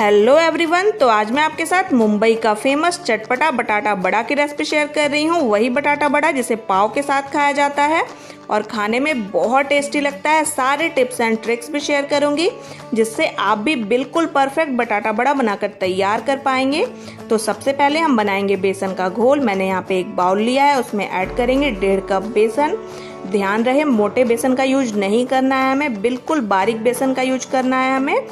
Hello everyone. तो आज मैं आपके साथ मुंबई का फेमस चटपटा बटाटा बड़ा की रेसिपी शेयर कर रही हूँ। वही बटाटा बड़ा जिसे पाव के साथ खाया जाता है और खाने में बहुत टेस्टी लगता है। सारे टिप्स एंड ट्रिक्स भी शेयर करूंगी जिससे आप भी बिल्कुल परफेक्ट बटाटा बड़ा बनाकर तैयार कर पाएंगे। तो सबसे पहले हम बनाएंगे बेसन का घोल। मैंने यहाँ पे एक बाउल लिया है, उसमें ऐड करेंगे 1.5 कप बेसन। ध्यान रहे मोटे बेसन का यूज नहीं करना है हमें, बिल्कुल बारीक बेसन का यूज करना है हमें।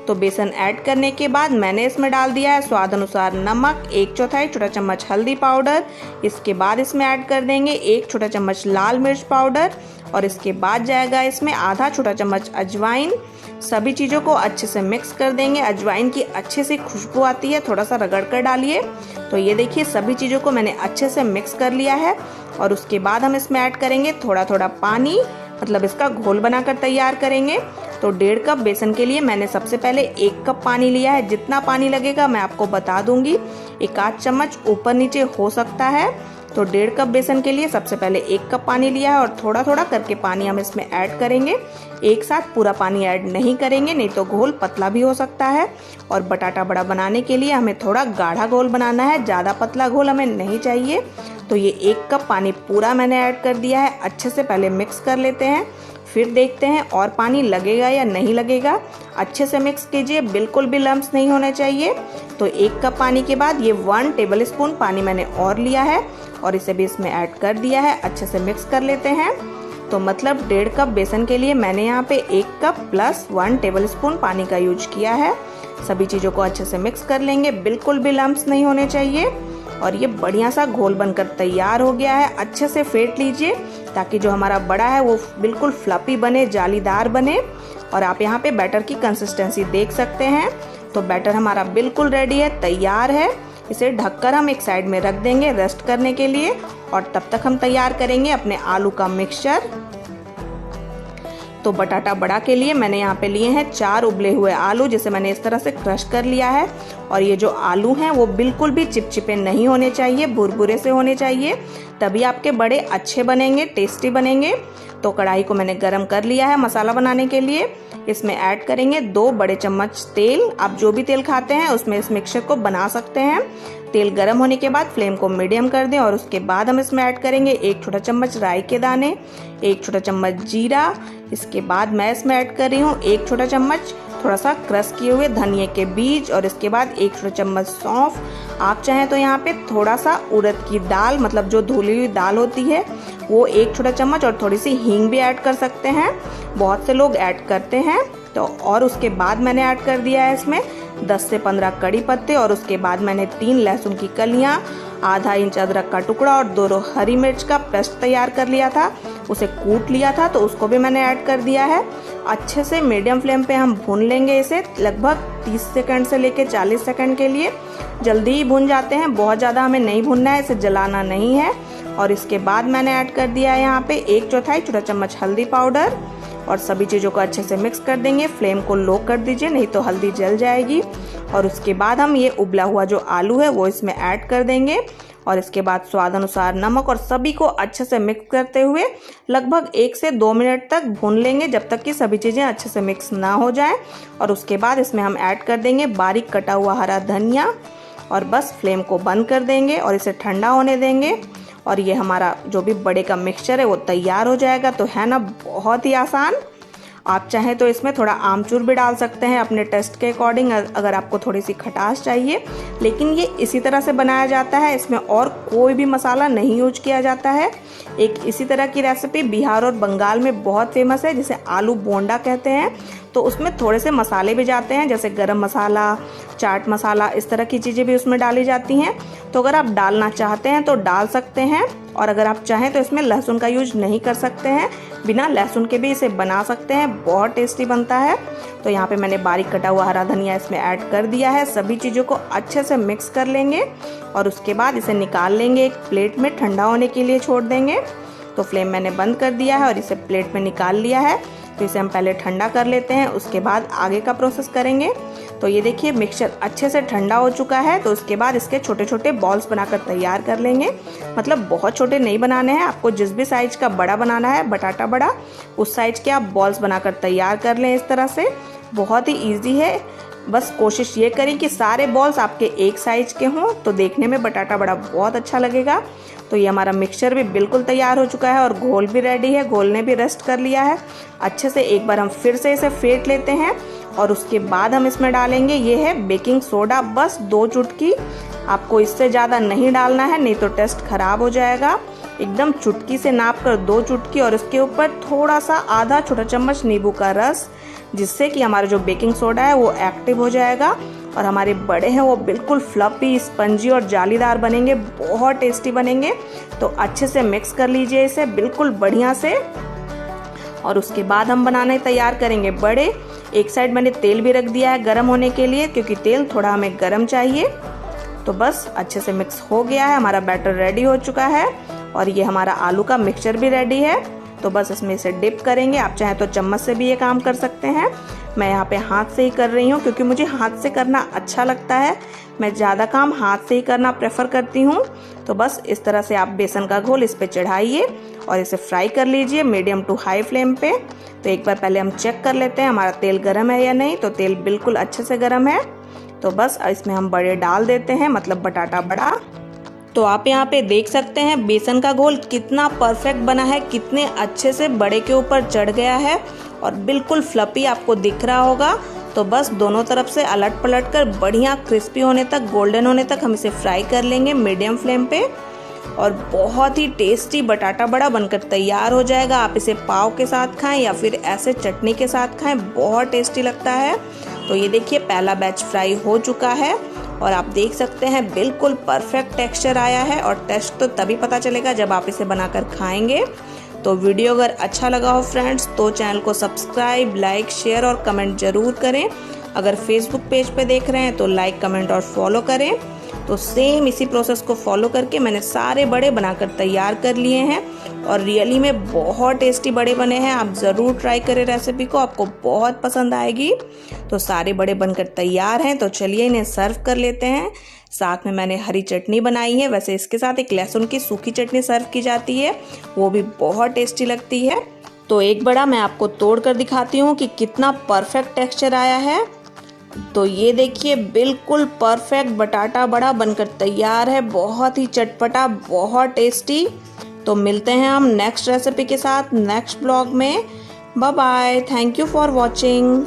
तो बेसन ऐड करने के बाद मैंने इसमें डाल दिया है स्वाद अनुसार नमक, 1/4 छोटा चम्मच हल्दी पाउडर। इसके बाद इसमें ऐड कर देंगे 1 छोटा चम्मच लाल मिर्च पाउडर और इसके बाद जाएगा इसमें आधा छोटा चम्मच अजवाइन। सभी चीज़ों को अच्छे से मिक्स कर देंगे। अजवाइन की अच्छे से खुशबू आती है, थोड़ा सा रगड़ कर डालिए। तो ये देखिए सभी चीज़ों को मैंने अच्छे से मिक्स कर लिया है और उसके बाद हम इसमें ऐड करेंगे थोड़ा थोड़ा पानी, मतलब इसका घोल बनाकर तैयार करेंगे। तो 1.5 कप बेसन के लिए मैंने सबसे पहले 1 कप पानी लिया है। जितना पानी लगेगा मैं आपको बता दूंगी, 1 चम्मच ऊपर नीचे हो सकता है। तो 1.5 कप बेसन के लिए सबसे पहले 1 कप पानी लिया है और थोड़ा थोड़ा करके पानी हम इसमें ऐड करेंगे। एक साथ पूरा पानी ऐड नहीं करेंगे, नहीं तो घोल पतला भी हो सकता है। और बटाटा बड़ा बनाने के लिए हमें थोड़ा गाढ़ा घोल बनाना है, ज़्यादा पतला घोल हमें नहीं चाहिए। तो ये 1 कप पानी पूरा मैंने ऐड कर दिया है। अच्छे से पहले मिक्स कर लेते हैं, फिर देखते हैं और पानी लगेगा या नहीं लगेगा। अच्छे से मिक्स कीजिए, बिल्कुल भी लम्स नहीं होने चाहिए। तो 1 कप पानी के बाद ये 1 टेबल स्पून पानी मैंने और लिया है और इसे भी इसमें ऐड कर दिया है। अच्छे से मिक्स कर लेते हैं। तो मतलब 1.5 कप बेसन के लिए मैंने यहाँ पे 1 कप प्लस 1 टेबल स्पून पानी का यूज किया है। सभी चीज़ों को अच्छे से मिक्स कर लेंगे, बिल्कुल भी लम्स नहीं होने चाहिए। और ये बढ़िया सा घोल बनकर तैयार हो गया है। अच्छे से फेंट लीजिए ताकि जो हमारा बड़ा है वो बिल्कुल फ्लफी बने, जालीदार बने। और आप यहाँ पे बैटर की कंसिस्टेंसी देख सकते हैं। तो बैटर हमारा बिल्कुल रेडी है, तैयार है। इसे ढककर हम एक साइड में रख देंगे रेस्ट करने के लिए और तब तक हम तैयार करेंगे अपने आलू का मिक्सचर। तो बटाटा बड़ा के लिए मैंने यहाँ पे लिए हैं 4 उबले हुए आलू, जिसे मैंने इस तरह से क्रश कर लिया है। और ये जो आलू हैं वो बिल्कुल भी चिपचिपे नहीं होने चाहिए, भुरभुरे से होने चाहिए, तभी आपके बड़े अच्छे बनेंगे, टेस्टी बनेंगे। तो कढ़ाई को मैंने गरम कर लिया है मसाला बनाने के लिए। इसमें ऐड करेंगे 2 बड़े चम्मच तेल। आप जो भी तेल खाते हैं उसमें इस मिक्सचर को बना सकते हैं। तेल गरम होने के बाद फ्लेम को मीडियम कर दें और उसके बाद हम इसमें ऐड करेंगे 1 छोटा चम्मच राई के दाने, 1 छोटा चम्मच जीरा। इसके बाद मैं इसमें ऐड कर रही हूँ 1 छोटा चम्मच थोड़ा सा क्रश किए हुए धनिए के बीज और इसके बाद 1 छोटा चम्मच सौंफ। आप चाहें तो यहाँ पे थोड़ा सा उड़द की दाल, मतलब जो धुली हुई दाल होती है, वो 1 छोटा चम्मच और थोड़ी सी हींग भी ऐड कर सकते हैं। बहुत से लोग ऐड करते हैं। तो और उसके बाद मैंने ऐड कर दिया है इसमें 10 से 15 कड़ी पत्ते और उसके बाद मैंने 3 लहसुन की कलियां, आधा इंच अदरक का टुकड़ा और 2 हरी मिर्च का पेस्ट तैयार कर लिया था, उसे कूट लिया था, तो उसको भी मैंने ऐड कर दिया है। अच्छे से मीडियम फ्लेम पे हम भून लेंगे इसे लगभग 30 सेकंड से लेकर 40 सेकंड के लिए। जल्दी ही भून जाते हैं, बहुत ज़्यादा हमें नहीं भूनना है, इसे जलाना नहीं है। और इसके बाद मैंने ऐड कर दिया है यहाँ पे 1/4 छोटा चम्मच हल्दी पाउडर और सभी चीज़ों को अच्छे से मिक्स कर देंगे। फ्लेम को लो कर दीजिए, नहीं तो हल्दी जल जाएगी। और उसके बाद हम ये उबला हुआ जो आलू है वो इसमें ऐड कर देंगे और इसके बाद स्वाद अनुसार नमक और सभी को अच्छे से मिक्स करते हुए लगभग 1 से 2 मिनट तक भून लेंगे, जब तक कि सभी चीज़ें अच्छे से मिक्स ना हो जाएं। और उसके बाद इसमें हम ऐड कर देंगे बारीक कटा हुआ हरा धनिया और बस फ्लेम को बंद कर देंगे और इसे ठंडा होने देंगे। और ये हमारा जो भी बड़े का मिक्सचर है वो तैयार हो जाएगा। तो है ना बहुत ही आसान। आप चाहें तो इसमें थोड़ा आमचूर भी डाल सकते हैं अपने टेस्ट के अकॉर्डिंग, अगर आपको थोड़ी सी खटास चाहिए। लेकिन ये इसी तरह से बनाया जाता है, इसमें और कोई भी मसाला नहीं यूज किया जाता है। एक इसी तरह की रेसिपी बिहार और बंगाल में बहुत फेमस है, जिसे आलू बोंडा कहते हैं। तो उसमें थोड़े से मसाले भी जाते हैं, जैसे गरम मसाला, चाट मसाला, इस तरह की चीज़ें भी उसमें डाली जाती हैं। तो अगर आप डालना चाहते हैं तो डाल सकते हैं और अगर आप चाहें तो इसमें लहसुन का यूज नहीं कर सकते हैं, बिना लहसुन के भी इसे बना सकते हैं, बहुत टेस्टी बनता है। तो यहाँ पे मैंने बारीक कटा हुआ हरा धनिया इसमें ऐड कर दिया है। सभी चीज़ों को अच्छे से मिक्स कर लेंगे और उसके बाद इसे निकाल लेंगे, एक प्लेट में ठंडा होने के लिए छोड़ देंगे। तो फ्लेम मैंने बंद कर दिया है और इसे प्लेट में निकाल लिया है। तो इसे हम पहले ठंडा कर लेते हैं, उसके बाद आगे का प्रोसेस करेंगे। तो ये देखिए मिक्सचर अच्छे से ठंडा हो चुका है। तो उसके बाद इसके छोटे छोटे बॉल्स बनाकर तैयार कर लेंगे। मतलब बहुत छोटे नहीं बनाने हैं, आपको जिस भी साइज का बड़ा बनाना है बटाटा बड़ा, उस साइज के आप बॉल्स बनाकर तैयार कर लें इस तरह से। बहुत ही ईजी है, बस कोशिश ये करें कि सारे बॉल्स आपके एक साइज के हों, तो देखने में बटाटा बड़ा बहुत अच्छा लगेगा। तो ये हमारा मिक्सचर भी बिल्कुल तैयार हो चुका है और घोल भी रेडी है, घोल ने भी रेस्ट कर लिया है। अच्छे से एक बार हम फिर से इसे फेंट लेते हैं और उसके बाद हम इसमें डालेंगे, ये है बेकिंग सोडा, बस 2 चुटकी। आपको इससे ज़्यादा नहीं डालना है, नहीं तो टेस्ट खराब हो जाएगा। एकदम चुटकी से नाप कर 2 चुटकी और इसके ऊपर थोड़ा सा आधा छोटा चम्मच नींबू का रस, जिससे कि हमारा जो बेकिंग सोडा है वो एक्टिव हो जाएगा और हमारे बड़े हैं वो बिल्कुल फ्लफी, स्पंजी और जालीदार बनेंगे, बहुत टेस्टी बनेंगे। तो अच्छे से मिक्स कर लीजिए इसे बिल्कुल बढ़िया से। और उसके बाद हम बनाने तैयार करेंगे बड़े। एक साइड मैंने तेल भी रख दिया है गर्म होने के लिए, क्योंकि तेल थोड़ा हमें गर्म चाहिए। तो बस अच्छे से मिक्स हो गया है, हमारा बैटर रेडी हो चुका है और ये हमारा आलू का मिक्सचर भी रेडी है। तो बस इसमें इसे डिप करेंगे, आप चाहें तो चम्मच से भी ये काम कर सकते हैं। मैं यहाँ पे हाथ से ही कर रही हूँ, क्योंकि मुझे हाथ से करना अच्छा लगता है। मैं ज़्यादा काम हाथ से ही करना प्रेफर करती हूँ। तो बस इस तरह से आप बेसन का घोल इस पे चढ़ाइए और इसे फ्राई कर लीजिए मीडियम टू हाई फ्लेम पे। तो एक बार पहले हम चेक कर लेते हैं हमारा तेल गर्म है या नहीं। तो तेल बिल्कुल अच्छे से गर्म है। तो बस इसमें हम बड़े डाल देते हैं, मतलब बटाटा बड़ा। तो आप यहाँ पे देख सकते हैं बेसन का घोल कितना परफेक्ट बना है, कितने अच्छे से बड़े के ऊपर चढ़ गया है और बिल्कुल फ्लफी आपको दिख रहा होगा। तो बस दोनों तरफ से अलट पलट कर बढ़िया क्रिस्पी होने तक, गोल्डन होने तक हम इसे फ्राई कर लेंगे मीडियम फ्लेम पे। और बहुत ही टेस्टी बटाटा बड़ा बनकर तैयार हो जाएगा। आप इसे पाव के साथ खाएं या फिर ऐसे चटनी के साथ खाएं, बहुत टेस्टी लगता है। तो ये देखिए पहला बैच फ्राई हो चुका है और आप देख सकते हैं बिल्कुल परफेक्ट टेक्सचर आया है। और टेस्ट तो तभी पता चलेगा जब आप इसे बनाकर खाएंगे। तो वीडियो अगर अच्छा लगा हो फ्रेंड्स, तो चैनल को सब्सक्राइब, लाइक, शेयर और कमेंट जरूर करें। अगर फेसबुक पेज पे देख रहे हैं तो लाइक, कमेंट और फॉलो करें। तो सेम इसी प्रोसेस को फॉलो करके मैंने सारे बड़े बनाकर तैयार कर लिए हैं और रियली में बहुत टेस्टी बड़े बने हैं। आप ज़रूर ट्राई करें रेसिपी को, आपको बहुत पसंद आएगी। तो सारे बड़े बनकर तैयार हैं, तो चलिए इन्हें सर्व कर लेते हैं। साथ में मैंने हरी चटनी बनाई है, वैसे इसके साथ एक लहसुन की सूखी चटनी सर्व की जाती है, वो भी बहुत टेस्टी लगती है। तो एक बड़ा मैं आपको तोड़ कर दिखाती हूँ कि कितना परफेक्ट टेक्सचर आया है। तो ये देखिए बिल्कुल परफेक्ट बटाटा बड़ा बनकर तैयार है, बहुत ही चटपटा, बहुत टेस्टी। तो मिलते हैं हम नेक्स्ट रेसिपी के साथ नेक्स्ट ब्लॉग में। Bye bye, thank you for watching.